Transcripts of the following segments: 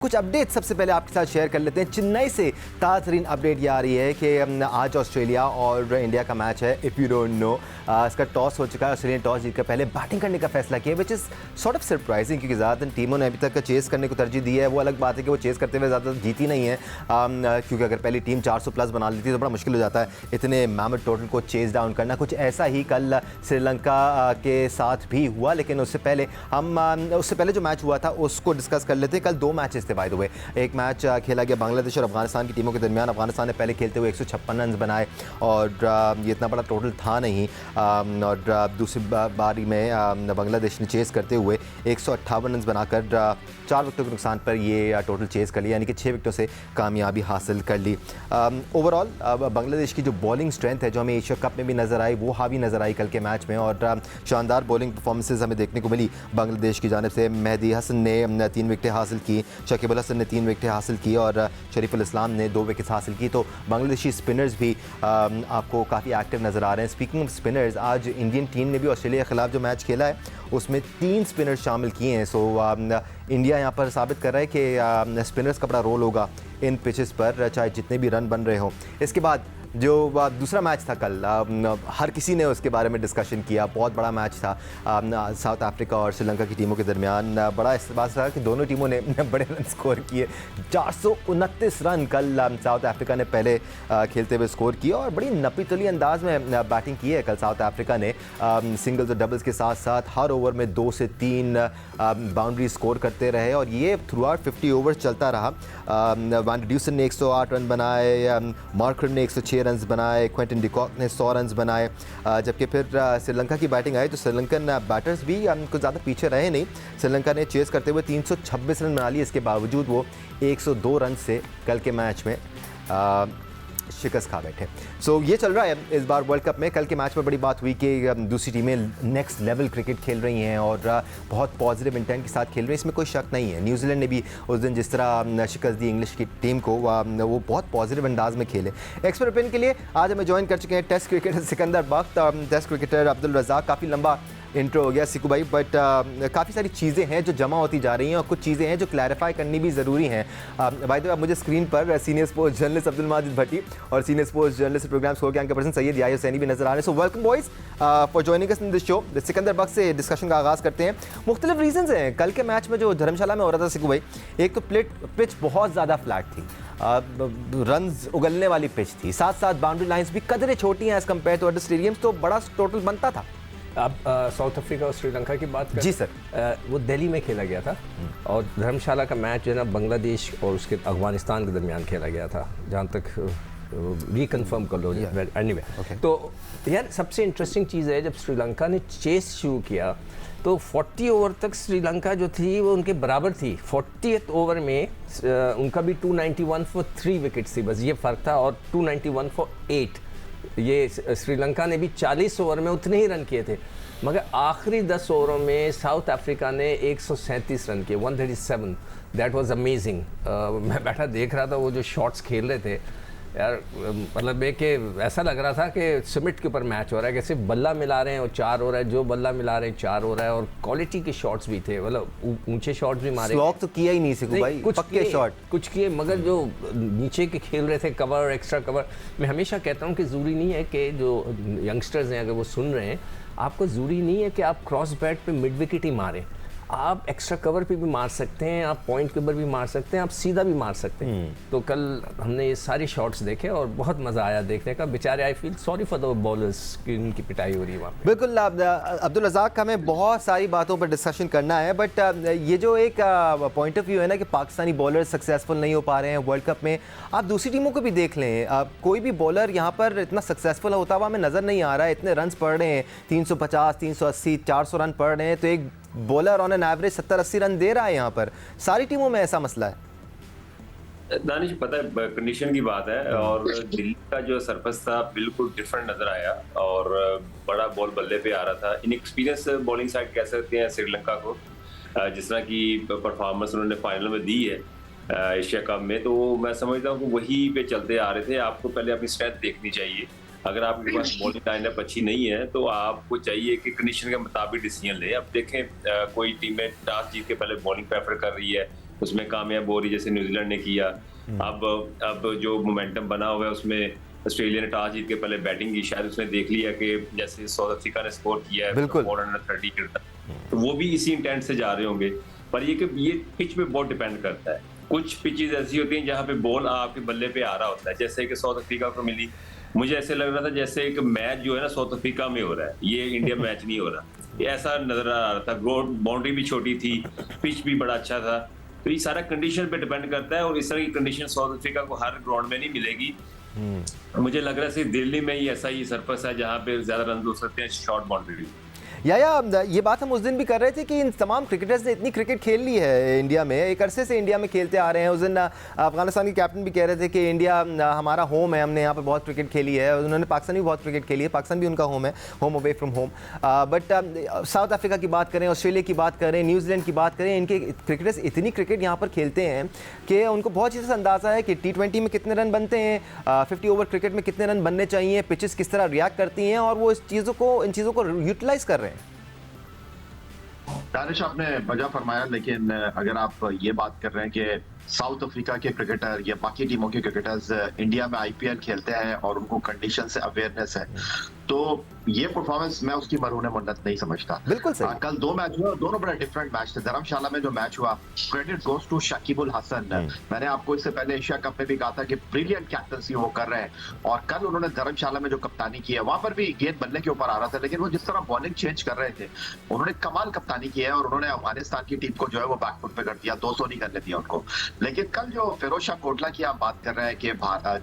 कुछ अपडेट सबसे पहले आपके साथ शेयर कर लेते हैं। चेन्नई से ताज़ा तरीन अपडेट ये आ रही है कि आज ऑस्ट्रेलिया और इंडिया का मैच है। इफ़ यू डोंट नो, इसका टॉस हो चुका है। ऑस्ट्रेलिया ने टॉस जीतकर पहले बैटिंग करने का फैसला किया, which is sort of surprising, क्योंकि ज़्यादातर टीमों ने अभी तक चेस करने को तरजीह दी है। वो अलग बात है कि वो चेस करते हुए ज़्यादा जीती नहीं है, क्योंकि अगर पहली टीम 400 प्लस बना लेती है तो बड़ा मुश्किल हो जाता है इतने मैमथ टोटल को चेस डाउन करना। कुछ ऐसा ही कल श्रीलंका के साथ भी हुआ, लेकिन उससे पहले जो मैच हुआ था उसको डिस्कस कर लेते हैं। कल दो मैचेस थे बाय द वे। एक मैच खेला गया बांग्लादेश और अफगानिस्तान की टीमों के दरमियान। अफगानिस्तान ने पहले खेलते हुए 156 रन बनाए और ये इतना बड़ा टोटल था नहीं, और दूसरी बारी में बांग्लादेश ने चेस करते हुए 158 रन बनाकर 4 विकेटों के नुकसान पर ये टोटल चेस कर लिया, यानी कि 6 विकेटों से कामयाबी हासिल कर ली। ओवरऑल बांग्लादेश की जो बॉलिंग स्ट्रेंथ है, जो हमें एशिया कप में भी नज़र आई, वो हावी नज़र आई कल के मैच में, और शानदार बॉलिंग परफॉर्मेंसेज हमें देखने को मिली बांग्लादेश की जानिब से। मेहदी हसन ने 3 विकेटें हासिल की, शकीब अल हसन ने 3 विकेटें हासिल की और शरीफुल इस्लाम ने 2 विकेट्स हासिल की। तो बांग्लादेशी स्पिनर्स भी आपको काफ़ी एक्टिव नज़र आ रहे हैं। स्पीकिंग ऑफ स्पिनर्स, आज इंडियन टीम ने भी ऑस्ट्रेलिया के खिलाफ जो मैच खेला है उसमें 3 स्पिनर्स शामिल किए हैं। सो इंडिया यहाँ पर साबित कर रहा है कि स्पिनर्स का बड़ा रोल होगा इन पिचेस पर, चाहे जितने भी रन बन रहे हों। इसके बाद जो दूसरा मैच था कल, हर किसी ने उसके बारे में डिस्कशन किया। बहुत बड़ा मैच था साउथ अफ्रीका और श्रीलंका की टीमों के दरमियान। बड़ा इस बात था कि दोनों टीमों ने बड़े रन स्कोर किए। 429 रन कल साउथ अफ्रीका ने पहले खेलते हुए स्कोर किया, और बड़ी नपी-तुली अंदाज में बैटिंग की है कल साउथ अफ्रीका ने। सिंगल्स और डबल्स के साथ साथ हर ओवर में 2 से 3 बाउंड्री स्कोर करते रहे, और ये थ्रू आउट 50 ओवर्स चलता रहा। वैन ड्यूसन ने 108 रन बनाए, मार्करम ने 106 रन्स बनाए, क्विंटन डिकॉक ने 100 रन्स बनाए। जबकि फिर श्रीलंका की बैटिंग आई तो श्रीलंकन बैटर्स भी कुछ ज़्यादा पीछे रहे नहीं। श्रीलंका ने चेस करते हुए 326 रन बना लिए, इसके बावजूद वो 102 रन से कल के मैच में शिकस्त खा बैठे। सो ये चल रहा है इस बार वर्ल्ड कप में। कल के मैच में बड़ी बात हुई कि दूसरी टीमें नेक्स्ट लेवल क्रिकेट खेल रही हैं और बहुत पॉजिटिव इंटेंट के साथ खेल रही हैं, इसमें कोई शक नहीं है। न्यूजीलैंड ने भी उस दिन जिस तरह शिकस्त दी इंग्लिश की टीम को, वो बहुत पॉजिटिव अंदाज में खेले। एक्सपर्ट ओपिनियन के लिए आज हमें ज्वाइन कर चुके हैं टेस्ट क्रिकेटर सिकंदर बख्त, टेस्ट क्रिकेटर अब्दुल रज़ाक। काफ़ी लंबा इंट्रो हो गया सिकू भाई, बट काफ़ी सारी चीज़ें हैं जो जमा होती जा रही हैं और कुछ चीज़ें हैं जो क्लैरिफाई करनी भी ज़रूरी हैं। भाई तो मुझे स्क्रीन पर senior sports journalist Abdul Majid Bhatti और senior sports journalist program score के एंकर पर्सन सैयद याहिया हुसैनी भी नजर आ रहे हैं। So welcome boys for joining us in this show. Sikandar Bakht से डिस्कशन का आगाज़ करते हैं। मुख्तलिफ रीजंस हैं कल के मैच में जो धर्मशाला में हो रहा था सिकू भाई। एक तो पिच बहुत ज़्यादा फ्लैट थी, रन्स उगलने वाली पिच थी, साथ साथ बाउंड्री लाइंस भी कदरे छोटी हैं as compared to other stadiums, तो बड़ा टोटल बनता था। आप साउथ अफ्रीका और श्रीलंका की बात करें? जी सर। वो दिल्ली में खेला गया था, और धर्मशाला का मैच जो है ना बांग्लादेश और उसके अफगानिस्तान के दरमियान खेला गया था, जहाँ तक रिकन्फर्म कर लो। एनीवे, तो यार सबसे इंटरेस्टिंग चीज़ है, जब श्रीलंका ने चेस शुरू किया तो 40 ओवर तक श्रीलंका जो थी वो उनके बराबर थी। 40th ओवर में उनका भी 291 फॉर 3 विकेट्स थी, बस ये फ़र्क था, और 291 फॉर 8। ये श्रीलंका ने भी 40 ओवर में उतने ही रन किए थे, मगर आखिरी 10 ओवरों में साउथ अफ्रीका ने 137 रन किए, 137। That was amazing. मैं बैठा देख रहा था वो जो शॉट्स खेल रहे थे यार, मतलब एक ऐसा लग रहा था कि सीमेंट के ऊपर मैच हो रहा है, कि सिर्फ बल्ला मिला रहे हैं और 4 हो रहा है, जो बल्ला मिला रहे हैं 4 हो रहा है, और क्वालिटी के शॉट्स भी थे, मतलब ऊंचे शॉट्स भी मारे। स्लॉग तो किया ही नहीं सिकू भाई, कुछ पक्के शॉट कुछ किए, मगर जो नीचे के खेल रहे थे कवर, एक्स्ट्रा कवर। मैं हमेशा कहता हूँ कि ज़रूरी नहीं है कि जो यंगस्टर्स हैं अगर वो सुन रहे हैं, आपको ज़रूरी नहीं है कि आप क्रॉस बैट पे मिड विकेट ही मारें। आप एक्स्ट्रा कवर पे भी मार सकते हैं, आप पॉइंट के ऊपर भी मार सकते हैं, आप सीधा भी मार सकते हैं। तो कल हमने ये सारे शॉट्स देखे और बहुत मज़ा आया देखने का। बेचारे I feel sorry for the bowlers कि उनकी पिटाई हो रही है वहाँ पे। बिल्कुल अब्दुल रज़ाक, हमें बहुत सारी बातों पर डिस्कशन करना है, बट ये जो एक पॉइंट ऑफ व्यू है ना कि पाकिस्तानी बॉलर सक्सेसफुल नहीं हो पा रहे हैं वर्ल्ड कप में, आप दूसरी टीमों को भी देख लें, कोई भी बॉलर यहाँ पर इतना सक्सेसफुल होता हुआ हमें नज़र नहीं आ रहा है। इतने रन पड़ रहे हैं, 350, 380, 400 रन पड़ रहे हैं, तो एक bowler on an average 70-80 run दे रहा है। यहाँ पर सारी टीमों में ऐसा मसला है। दानिश, पता है कंडीशन की बात है, और दिल्ली का जो सरफेस था बिल्कुल डिफरेंट नजर आया, और बड़ा बॉल बल्ले पे आ रहा था। इनएक्सपीरियंस बॉलिंग साइड कह सकते हैं श्रीलंका को, जिस तरह की परफॉर्मेंस उन्होंने फाइनल में दी है एशिया कप में, तो मैं समझता हूँ कि वही पे चलते आ रहे थे। आपको पहले अपनी स्ट्रेंथ देखनी चाहिए। अगर आपके पास बॉलिंग लाइनअप अच्छी नहीं है तो आपको चाहिए कि कंडीशन के मुताबिक डिसीजन ले। अब देखें, कोई टीमें टॉस जीत के पहले बॉलिंग प्रेफर कर रही है, उसमें कामयाब हो रही, जैसे न्यूजीलैंड ने किया। अब जो मोमेंटम बना हुआ है उसमें ऑस्ट्रेलिया ने टॉस जीत के पहले बैटिंग की, शायद उसने देख लिया कि जैसे साउथ अफ्रीका ने स्कोर किया है 430 तो वो भी इसी इंटेंट से जा रहे होंगे। पर ये पिच पे बहुत डिपेंड करता है। कुछ पिचेस ऐसी होती हैं जहाँ पे बॉल आपके बल्ले पे आ रहा होता है, जैसे कि साउथ अफ्रीका को मिली। मुझे ऐसे लग रहा था जैसे एक मैच जो है ना साउथ अफ्रीका में हो रहा है, ये इंडिया मैच नहीं हो रहा, ये ऐसा नजर आ रहा था। बाउंड्री भी छोटी थी, पिच भी बड़ा अच्छा था। तो ये सारा कंडीशन पे डिपेंड करता है, और इस तरह की कंडीशन साउथ अफ्रीका को हर ग्राउंड में नहीं मिलेगी। मुझे लग रहा है सिर्फ दिल्ली में ही ऐसा ही सरफस है जहाँ पे ज्यादा रन हो सकते हैं शॉर्ट बाउंड्री। या ये बात हम उस दिन भी कर रहे थे कि इन तमाम क्रिकेटर्स ने इतनी क्रिकेट खेल ली है इंडिया में, एक अरसे से इंडिया में खेलते आ रहे हैं। उस दिन अफगानिस्तान के कैप्टन भी कह रहे थे कि इंडिया हमारा होम है, हमने यहाँ पर बहुत क्रिकेट खेली है। उन्होंने पाकिस्तान भी बहुत क्रिकेट खेली है, पाकिस्तान भी उनका होम है, home away from home. But south Africa की बात करें, ऑस्ट्रेलिया की बात करें, न्यूजीलैंड की बात करें, इनके क्रिकेटर्स इतनी क्रिकेट यहाँ पर खेलते हैं कि उनको बहुत चीज़ से अंदाज़ा है कि T20 में कितने रन बनते हैं, 50 ओवर क्रिकेट में कितने रन बनने चाहिए, पिचेस किस तरह रिएक्ट करती हैं, और वो इन चीज़ों को यूटिलाइज़ कर रहे हैं। दानिश, आपने वजह फरमाया, लेकिन अगर आप ये बात कर रहे हैं कि साउथ अफ्रीका के क्रिकेटर या बाकी टीमों के क्रिकेटर्स इंडिया में आईपीएल खेलते हैं और उनको कंडीशन से अवेयरनेस है, तो ये परफॉर्मेंस मैं उसकी मरहून मन्नत नहीं समझता। बिल्कुल सही। कल 2 मैच हुए, दोनों बड़ा डिफरेंट मैच थे। धर्मशाला में जो मैच हुआ, credit goes to Shakibul Hasan. मैंने आपको इससे पहले एशिया कप में भी कहा था कि ब्रिलियंट कैप्टनसी वो कर रहे हैं, और कल उन्होंने धर्मशाला में जो कप्तानी की है, वहां पर भी गेंद बल्ले के ऊपर आ रहा था, लेकिन वो जिस तरह बॉलिंग चेंज कर रहे थे, उन्होंने कमाल कप्तानी की है, और उन्होंने अफगानिस्तान की टीम को जो है वो बैकफुट पे कर दिया, 200 नहीं करने दिया उनको। लेकिन कल जो फिरोज शाह कोटला की आप बात कर रहे हैं कि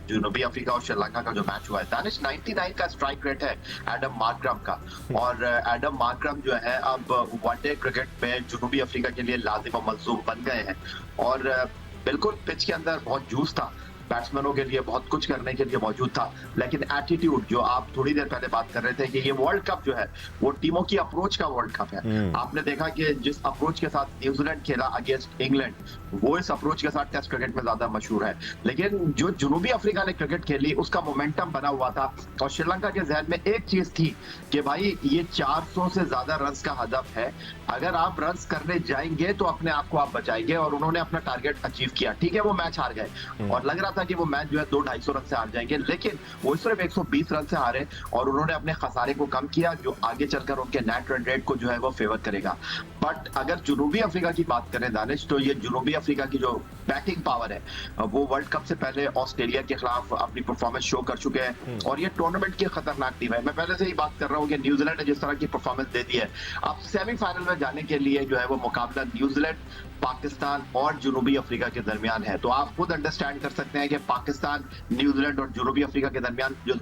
जनूबी अफ्रीका और श्रीलंका का जो मैच हुआ है, दानिश 99 का स्ट्राइक रेट है एडम मार्करम का, और एडम मार्करम जो है अब वनडे क्रिकेट में जनूबी अफ्रीका के लिए लाजिम और मलजूम बन गए हैं। और बिल्कुल पिच के अंदर बहुत जूस था, बैट्समैनों के लिए बहुत कुछ करने के लिए मौजूद था, लेकिन एटीट्यूड, जो आप थोड़ी देर पहले बात कर रहे थे कि ये वर्ल्ड कप जो है वो टीमों की अप्रोच का वर्ल्ड कप है। आपने देखा कि जिस अप्रोच के साथ न्यूजीलैंड खेला अगेंस्ट इंग्लैंड, वो इस अप्रोच के साथ टेस्ट क्रिकेट में ज्यादा मशहूर है। लेकिन जो जनूबी अफ्रीका ने क्रिकेट खेली, उसका मोमेंटम बना हुआ था, और श्रीलंका के जहन में एक चीज थी कि भाई ये 400 से ज्यादा रन का हदफ है, अगर आप रन करने जाएंगे तो अपने आप को आप बचाएंगे, और उन्होंने अपना टारगेट अचीव किया। ठीक है, वो मैच हार गए, और लग रहा था कि वो मैच जो है 200-250 रन से हार जाएंगे, लेकिन वो सिर्फ 120 रन से हारे, और उन्होंने अपने खसारे को कम किया, जो आगे चलकर उनके नेट रन रेट को जो है वो फेवर करेगा। बट अगर जनूबी अफ्रीका की बात करें दानिश, तो ये जनूबी अफ्रीका की जो बैटिंग पावर है, वो वर्ल्ड कप से पहले ऑस्ट्रेलिया के खिलाफ अपनी परफॉर्मेंस शो कर चुके हैं, और ये टूर्नामेंट की खतरनाक टीम है। मैं पहले से ही बात कर रहा हूँ कि न्यूजीलैंड ने जिस तरह की परफॉर्मेंस दे दी है, अब सेमीफाइनल में जाने के लिए जो है वो मुकाबला न्यूजीलैंड, पाकिस्तान और जनूबी अफ्रीका के दरमियान है। तो आप खुद अंडरस्टैंड कर सकते हैं कि पाकिस्तान, न्यूजीलैंड और जनूबी अफ्रीका के दरमियान जो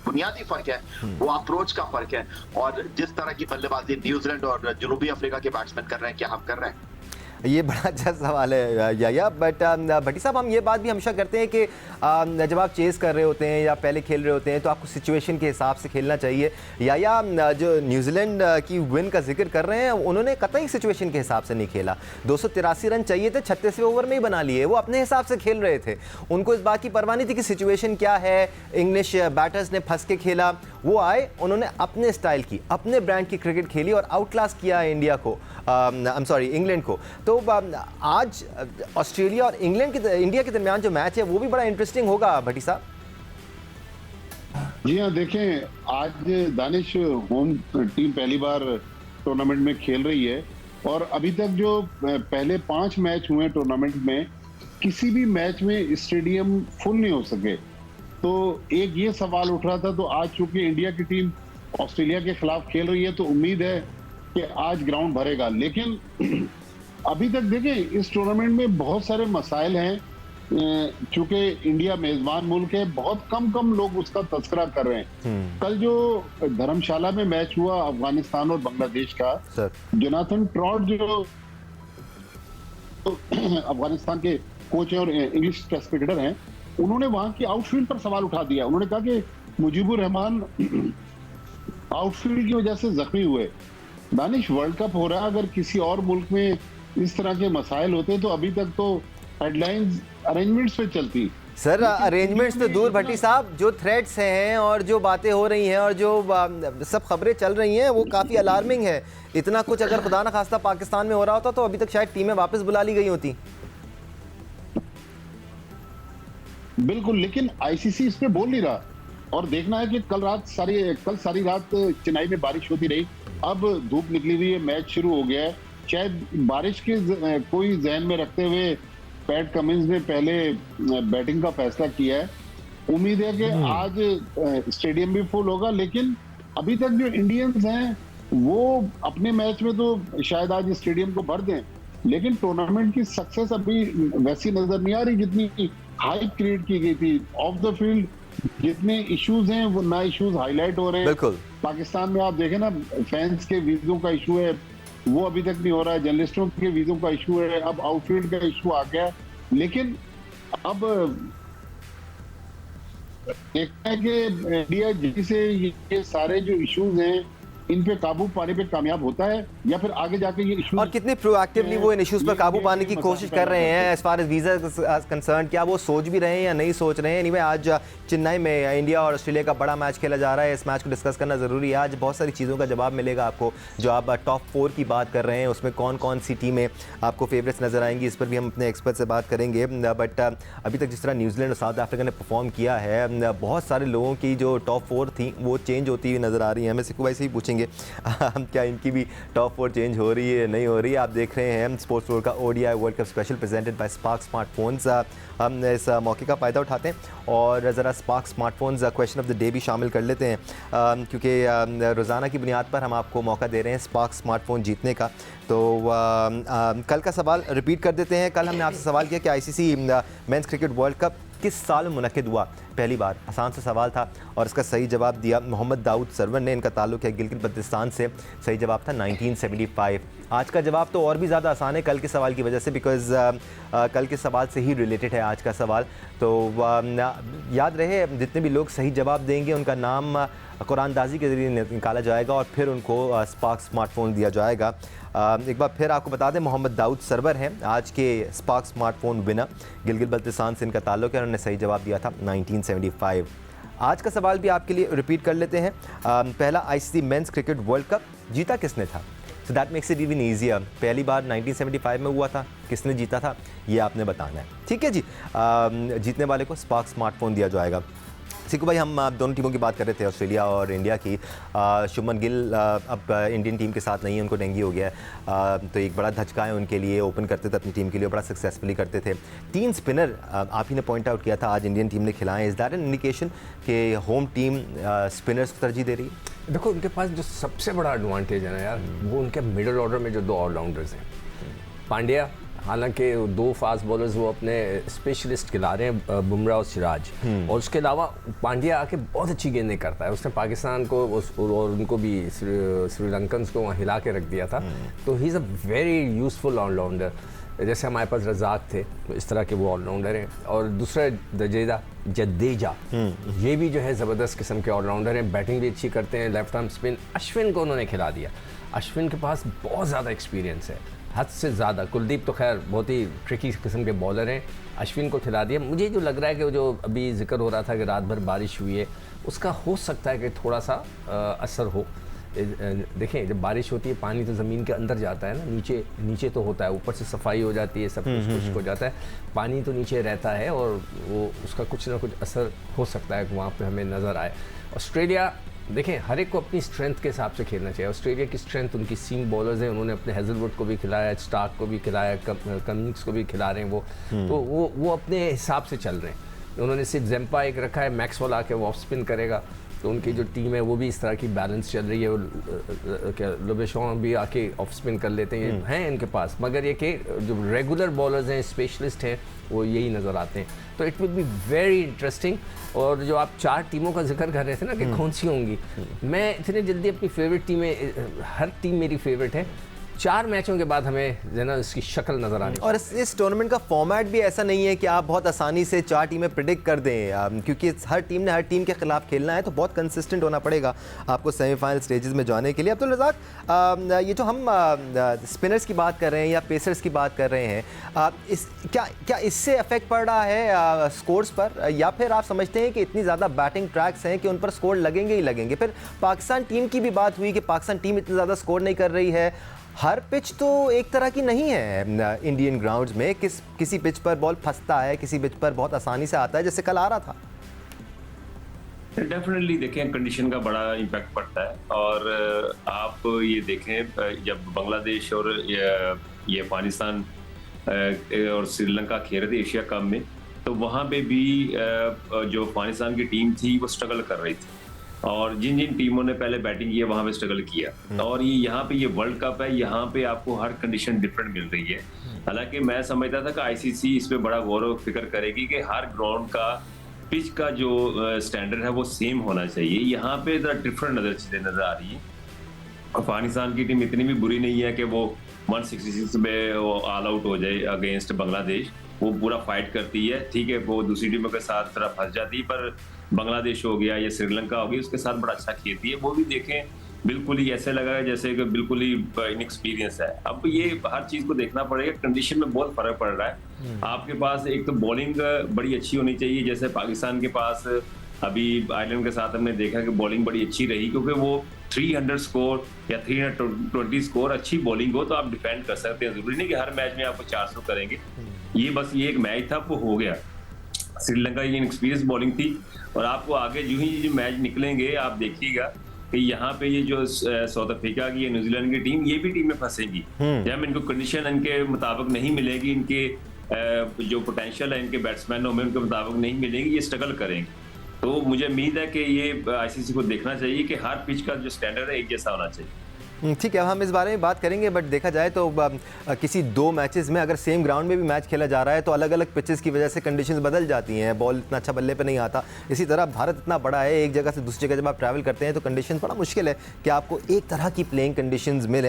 बुनियादी फर्क है वो अप्रोच का फर्क है, और जिस तरह की बल्लेबाजी न्यूजीलैंड और जनूबी अफ्रीका के बैट्समैन कर रहे हैं, क्या हम कर रहे हैं? ये बड़ा अच्छा सवाल है या बट भट्टी साहब, हम ये बात भी हमेशा करते हैं कि जब आप चेस कर रहे होते हैं या पहले खेल रहे होते हैं तो आपको सिचुएशन के हिसाब से खेलना चाहिए। या जो न्यूजीलैंड की विन का जिक्र कर रहे हैं, उन्होंने कतई सिचुएशन के हिसाब से नहीं खेला। 283 रन चाहिए थे, 36वें ओवर में ही बना लिए। वो अपने हिसाब से खेल रहे थे, उनको इस बात की परवाह नहीं थी कि सिचुएशन क्या है। इंग्लिश बैटर्स ने फंस के खेला, वो आए, उन्होंने अपने स्टाइल की, अपने ब्रांड की क्रिकेट खेली और आउट क्लास किया इंडिया को, इंग्लैंड को। तो आज ऑस्ट्रेलिया और इंडिया के दरमियान जो मैच है वो भी बड़ा इंटरेस्टिंग होगा भट्टी साहब। जी हाँ, देखें, आज दानिश होम टीम पहली बार टूर्नामेंट में खेल रही है, और अभी तक जो पहले 5 मैच हुए टूर्नामेंट में, किसी भी मैच में स्टेडियम फुल नहीं हो सके। तो एक ये सवाल उठ रहा था, तो आज चूंकि इंडिया की टीम ऑस्ट्रेलिया के खिलाफ खेल रही है तो उम्मीद है कि आज ग्राउंड भरेगा। लेकिन अभी तक देखें, इस टूर्नामेंट में बहुत सारे मसाइल हैं। चूंकि इंडिया मेजबान मुल्क है, बहुत कम लोग उसका तस्करा कर रहे हैं। कल जो धर्मशाला में मैच हुआ अफगानिस्तान और बांग्लादेश का, जोनाथन ट्रॉट जो अफगानिस्तान के कोच हैं और इंग्लिश टेस्ट क्रिकेटर हैं, उन्होंने वहां की आउटफील्ड पर सवाल उठा दिया। उन्होंने कहा कि मुजीबुर रहमान आउटफील्ड की वजह से जख्मी हुए। दानिश, वर्ल्ड कप हो रहा है, अगर किसी और मुल्क में इस तरह के मसाइल होते तो अभी तक तो हेडलाइंस अरेंजमेंट्स पे चलती। सर, अरेंजमेंट्स तो दूर भट्टी साहब, जो थ्रेट्स हैं और जो बातें हो रही हैं और जो सब खबरें चल रही हैं वो काफ़ी अलार्मिंग है। इतना कुछ अगर खुदा न खास्ता पाकिस्तान में हो रहा होता तो अभी तक शायद टीमें वापस बुला ली गई होती। बिल्कुल, लेकिन आईसीसी इस पे बोल नहीं रहा। और देखना है कि कल सारी रात चेन्नई में बारिश होती रही, अब धूप निकली हुई है, मैच शुरू हो गया है। शायद बारिश के कोई जहन में रखते हुए पैट कमिंस ने पहले बैटिंग का फैसला किया है। उम्मीद है कि आज स्टेडियम भी फुल होगा, लेकिन अभी तक जो इंडियंस हैं वो अपने मैच में तो शायद आज स्टेडियम को भर दें, लेकिन टूर्नामेंट की सक्सेस अभी वैसी नजर नहीं आ रही जितनी हाइप क्रिएट की गई थी। ऑफ द फील्ड जितने इश्यूज हैं वो नए इश्यूज हाईलाइट हो रहे हैं। बिल्कुल। पाकिस्तान में आप देखें ना, फैंस के वीजों का इशू है, वो अभी तक नहीं हो रहा है। जर्नलिस्टों के वीजों का इशू है, अब आउटफील्ड का इशू आ गया। लेकिन अब देखना है कि इंडिया जैसे ये सारे जो इश्यूज हैं इन पे काबू पाने पे कामयाब होता है या फिर आगे जाके ये इश्यूज और कितने प्रोएक्टिवली वो इन इश्यूज पर काबू पाने की कोशिश कर रहे हैं as far as visa concern. क्या वो सोच भी रहे हैं या नहीं सोच रहे हैं? एनीवे, आज चेन्नई में इंडिया और ऑस्ट्रेलिया का बड़ा मैच खेला जा रहा है। इस मैच को डिस्कस करना ज़रूरी है। आज बहुत सारी चीज़ों का जवाब मिलेगा आपको। जो आप टॉप 4 की बात कर रहे हैं उसमें कौन कौन सी टीमें आपको फेवरेट्स नजर आएंगी, इस पर भी हम अपने एक्सपर्ट से बात करेंगे। बट अभी तक जिस तरह न्यूजीलैंड और साउथ अफ्रीका ने परफॉर्म किया है, बहुत सारे लोगों की जो टॉप 4 थी वो चेंज होती हुई नज़र आ रही है। हमें सिक्कू भाई से ही पूछेंगे क्या इनकी भी टॉप 4 चेंज हो रही है नहीं हो रही है। आप देख रहे हैं स्पोर्ट्स रोड का ODI world cup special presented by spark smartphones. हम इस मौके का फ़ायदा उठाते हैं और ज़रा spark smartphones question of the day भी शामिल कर लेते हैं, क्योंकि रोज़ाना की बुनियाद पर हम आपको मौका दे रहे हैं स्पार्क स्मार्टफोन जीतने का। तो कल का सवाल रिपीट कर देते हैं। कल हमने आपसे सवाल किया कि ICC men's cricket world cup किस साल में मुनक्किद हुआ पहली बार। आसान सा सवाल था और इसका सही जवाब दिया मोहम्मद दाऊद सरवर ने। इनका ताल्लुक है गिलगित बल्तिस्तान से। सही जवाब था 1975। आज का जवाब तो और भी ज़्यादा आसान है कल के सवाल की वजह से, बिकॉज़ कल के सवाल से ही रिलेटेड है आज का सवाल। तो याद रहे, जितने भी लोग सही जवाब देंगे उनका नाम कुरानदाजी के ज़रिए निकाला जाएगा और फिर उनको स्पार्क स्मार्टफोन दिया जाएगा। एक बार फिर आपको बता दें, मोहम्मद दाऊद सरवर हैं आज के spark smartphone winner. Gilgit Baltistan से इनका ताल्लुक है। उन्होंने सही जवाब दिया था 1975। आज का सवाल भी आपके लिए रिपीट कर लेते हैं। पहला ICC men's cricket world cup जीता किसने था? So that makes it even easier. पहली बार 1975 में हुआ था, किसने जीता था ये आपने बताना है। ठीक है जी। जीतने वाले को स्पार्क स्मार्टफोन दिया जाएगा। सिक्कू भाई, हम दोनों टीमों की बात कर रहे थे, ऑस्ट्रेलिया और इंडिया की। शुभमन गिल अब इंडियन टीम के साथ नहीं है, उनको डेंगू हो गया है। तो एक बड़ा धचका है उनके लिए। ओपन करते थे अपनी टीम के लिए, बड़ा सक्सेसफुली करते थे। 3 स्पिनर आप ही ने पॉइंट आउट किया था आज इंडियन टीम ने खिलाए। इज़ दैट एन इंडिकेशन कि होम टीम स्पिनर्स को तरजीह दे रही है? देखो, उनके पास जो सबसे बड़ा एडवांटेज है ना यार, वो उनके मिडिल ऑर्डर में जो 2 ऑलराउंडर्स हैं। पांड्या, हालांकि 2 फास्ट बॉलर्स वो अपने स्पेशलिस्ट खिला रहे हैं, बुमराह और सिराज। और उसके अलावा पांड्या आके बहुत अच्छी गेंदें करता है। उसने पाकिस्तान को और उनको भी श्रीलंकन्स को वहाँ हिला के रख दिया था। तो he is a very useful allrounder. जैसे हमारे पास रज़ाक थे, तो इस तरह के वो ऑलराउंडर हैं। और दूसरा जडेजा, ये भी जो है ज़बरदस्त किस्म के ऑलराउंडर हैं। बैटिंग भी अच्छी करते हैं, लेफ्ट आर्म स्पिन। अश्विन को उन्होंने खिला दिया। अश्विन के पास बहुत ज़्यादा एक्सपीरियंस है, हद से ज़्यादा। कुलदीप तो खैर बहुत ही ट्रिकी किस्म के बॉलर हैं, अश्विन को खिला दिया। मुझे जो लग रहा है कि जो अभी जिक्र हो रहा था कि रात भर बारिश हुई है, उसका हो सकता है कि थोड़ा सा असर हो। देखें, जब बारिश होती है पानी तो ज़मीन के अंदर जाता है ना, नीचे तो होता है, ऊपर से सफाई हो जाती है, सब कुछ खुश्क हो जाता है, पानी तो नीचे रहता है और वो उसका कुछ ना कुछ असर हो सकता है कि वहाँ पे हमें नज़र आए। ऑस्ट्रेलिया, देखें, हर एक को अपनी स्ट्रेंथ के हिसाब से खेलना चाहिए। ऑस्ट्रेलिया की स्ट्रेंथ उनकी सीम बॉलर्स हैं। उन्होंने अपने हेजलवुड को भी खिलाया, स्टार्क को भी खिलाया, कमिंग्स को भी खिला रहे हैं वो। तो वो अपने हिसाब से चल रहे हैं। उन्होंने सिर्फ जेम्पा एक रखा है, मैक्सवेल आके वो ऑफ स्पिन करेगा। तो उनकी जो टीम है वो भी इस तरह की बैलेंस चल रही है। लोबेशॉन भी आके ऑफ स्पिन कर लेते हैं इनके पास। मगर ये कि जो रेगुलर बॉलर्स हैं, स्पेशलिस्ट हैं, वो यही नज़र आते हैं। तो it will be very interesting. और जो आप 4 टीमों का जिक्र कर रहे थे ना कि कौन सी होंगी, मैं इतने जल्दी अपनी फेवरेट टीमें, हर टीम मेरी फेवरेट है। 4 मैचों के बाद हमें जो ना इसकी शक्ल नज़र आनी। और इस टूर्नामेंट का फॉर्मेट भी ऐसा नहीं है कि आप बहुत आसानी से 4 टीमें प्रिडिक्ट कर दें, क्योंकि हर टीम ने हर टीम के खिलाफ खेलना है। तो बहुत कंसिस्टेंट होना पड़ेगा आपको सेमीफाइनल स्टेजेस में जाने के लिए। अब्दुल रज़ाक, ये जो हम स्पिनर्स की बात कर रहे हैं या पेसर्स की बात कर रहे हैं, क्या इससे इफेक्ट पड़ रहा है स्कोर्स पर, या फिर आप समझते हैं कि इतनी ज़्यादा बैटिंग ट्रैक्स हैं कि उन पर स्कोर लगेंगे ही लगेंगे? फिर पाकिस्तान टीम की भी बात हुई कि पाकिस्तान टीम इतनी ज़्यादा स्कोर नहीं कर रही है। हर पिच तो एक तरह की नहीं है इंडियन ग्राउंड्स में, किसी पिच पर बॉल फंसता है, किसी पिच पर बहुत आसानी से आता है, जैसे कल आ रहा था। डेफिनेटली देखें, कंडीशन का बड़ा इम्पैक्ट पड़ता है। और आप ये देखें, जब बांग्लादेश और ये अफगानिस्तान और श्रीलंका खेल रहे थे एशिया कप में, तो वहाँ पे भी जो अफगानिस्तान की टीम थी वो स्ट्रगल कर रही थी, और जिन जिन टीमों ने पहले बैटिंग की है वहाँ पे स्ट्रगल किया। और ये यहाँ पे ये वर्ल्ड कप है, यहाँ पे आपको हर कंडीशन डिफरेंट मिल रही है। हालांकि मैं समझता था कि आईसीसी इस पे बड़ा गौर व फिक्र करेगी कि हर ग्राउंड का पिच का जो स्टैंडर्ड है वो सेम होना चाहिए। यहाँ पे डिफरेंट चीजें नजर आ रही है। अफगानिस्तान की टीम इतनी भी बुरी नहीं है कि वो 166 में ऑल आउट हो जाए अगेंस्ट बांग्लादेश। वो पूरा फाइट करती है, ठीक है, वो दूसरी टीमों के साथ थोड़ा फंस जाती है, पर बांग्लादेश हो गया या श्रीलंका हो गई, उसके साथ बड़ा अच्छा खेलती है। वो भी देखें, बिल्कुल ही ऐसे लगा जैसे कि बिल्कुल ही इनएक्सपीरियंस है। अब ये हर चीज को देखना पड़ेगा, कंडीशन में बहुत फर्क पड़ रहा है। आपके पास एक तो बॉलिंग बड़ी अच्छी होनी चाहिए, जैसे पाकिस्तान के पास अभी आयरलैंड के साथ हमने देखा कि बॉलिंग बड़ी अच्छी रही, क्योंकि वो 300 स्कोर या 320 स्कोर अच्छी बॉलिंग हो तो आप डिफेंड कर सकते हैं। जरूरी नहीं कि हर मैच में आपको 400 करेंगे। ये बस ये एक मैच था, वो हो गया। श्रीलंका की इनएक्सपीरियंस बॉलिंग थी, और आपको आगे जो ही मैच निकलेंगे आप देखिएगा कि यहाँ पे ये जो साउथ अफ्रीका की या न्यूजीलैंड की टीम, ये भी टीमें फंसेंगी जब इनको कंडीशन इनके मुताबिक नहीं मिलेगी, इनके जो पोटेंशियल है इनके बैट्समैनों में उनके मुताबिक नहीं मिलेंगी, ये स्ट्रगल करेंगे। तो मुझे उम्मीद है कि ये आईसीसी को देखना चाहिए कि हर पिच का जो स्टैंडर्ड है एक जैसा होना चाहिए। ठीक है, हम इस बारे में बात करेंगे, बट देखा जाए तो किसी 2 मैचेस में अगर सेम ग्राउंड में भी मैच खेला जा रहा है तो अलग अलग पिचेस की वजह से कंडीशंस बदल जाती हैं, बॉल इतना अच्छा बल्ले पे नहीं आता। इसी तरह भारत इतना बड़ा है, एक जगह से दूसरी जगह जब आप ट्रैवल करते हैं तो कंडीशन बड़ा मुश्किल है कि आपको एक तरह की प्लेइंग कंडीशंस मिले।